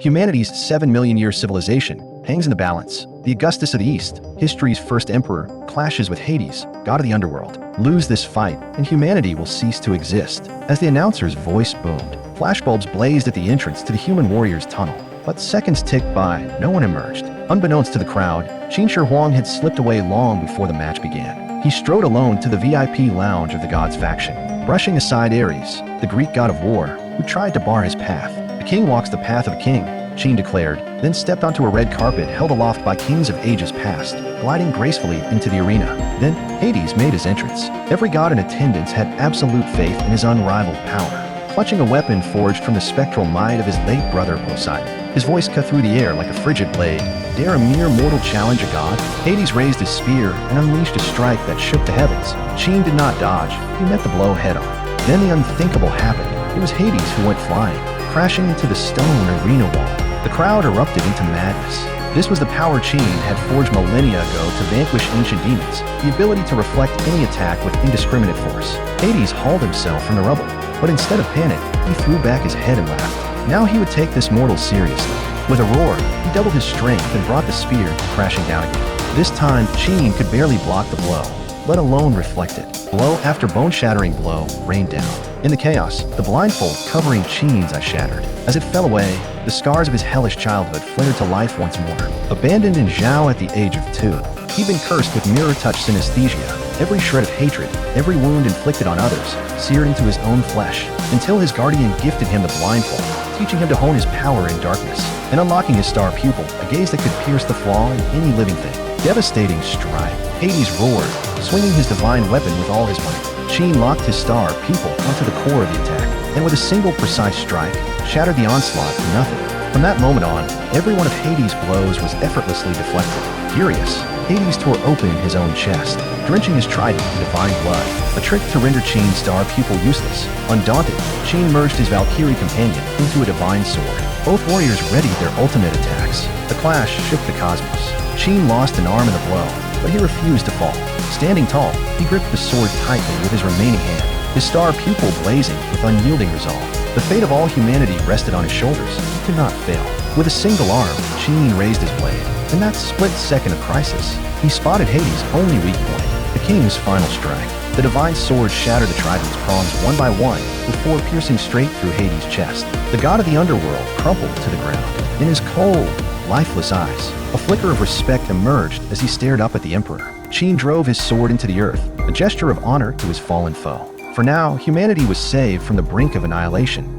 Humanity's 7 million-year civilization hangs in the balance. The Augustus of the East, history's first emperor, clashes with Hades, god of the underworld. Lose this fight, and humanity will cease to exist. As the announcer's voice boomed, flashbulbs blazed at the entrance to the human warrior's tunnel. But seconds ticked by, no one emerged. Unbeknownst to the crowd, Qin Shi Huang had slipped away long before the match began. He strode alone to the VIP lounge of the god's faction, brushing aside Ares, the Greek god of war, who tried to bar his path. The king walks the path of a king, Qin declared, then stepped onto a red carpet held aloft by kings of ages past, gliding gracefully into the arena. Then Hades made his entrance. Every god in attendance had absolute faith in his unrivaled power. Clutching a weapon forged from the spectral might of his late brother Poseidon, his voice cut through the air like a frigid blade. Dare a mere mortal challenge a god? Hades raised his spear and unleashed a strike that shook the heavens. Qin did not dodge, he met the blow head-on. Then the unthinkable happened. It was Hades who went flying, crashing into the stone arena wall. The crowd erupted into madness. This was the power Qin had forged millennia ago to vanquish ancient demons, the ability to reflect any attack with indiscriminate force. Hades hauled himself from the rubble, but instead of panic, he threw back his head and laughed. Now he would take this mortal seriously. With a roar, he doubled his strength and brought the spear crashing down again. This time, Qin could barely block the blow, let alone reflect it. Blow after bone-shattering blow rained down. In the chaos, the blindfold covering Qin's eye shattered. As it fell away, the scars of his hellish childhood flared to life once more. Abandoned in Zhao at the age of 2, he'd been cursed with mirror-touch synesthesia. Every shred of hatred, every wound inflicted on others, seared into his own flesh, until his guardian gifted him the blindfold, teaching him to hone his power in darkness, and unlocking his star pupil, a gaze that could pierce the flaw in any living thing. Devastating stride. Hades roared, swinging his divine weapon with all his might. Qin locked his star pupil onto the core of the attack, and with a single precise strike, shattered the onslaught to nothing. From that moment on, every one of Hades' blows was effortlessly deflected. Furious, Hades tore open his own chest, drenching his trident in divine blood, a trick to render Qin's star pupil useless. Undaunted, Qin merged his Valkyrie companion into a divine sword. Both warriors readied their ultimate attacks. The clash shook the cosmos. Qin lost an arm in the blow, but he refused to fall. Standing tall, he gripped the sword tightly with his remaining hand, his star pupil blazing with unyielding resolve. The fate of all humanity rested on his shoulders. He could not fail. With a single arm, Qin raised his blade. In that split second of crisis, he spotted Hades' only weak point, the king's final strike. The divine sword shattered the trident's prongs one by one, before piercing straight through Hades' chest. The god of the underworld crumpled to the ground. In his cold, lifeless eyes, a flicker of respect emerged as he stared up at the emperor. Qin drove his sword into the earth, a gesture of honor to his fallen foe. For now, humanity was saved from the brink of annihilation.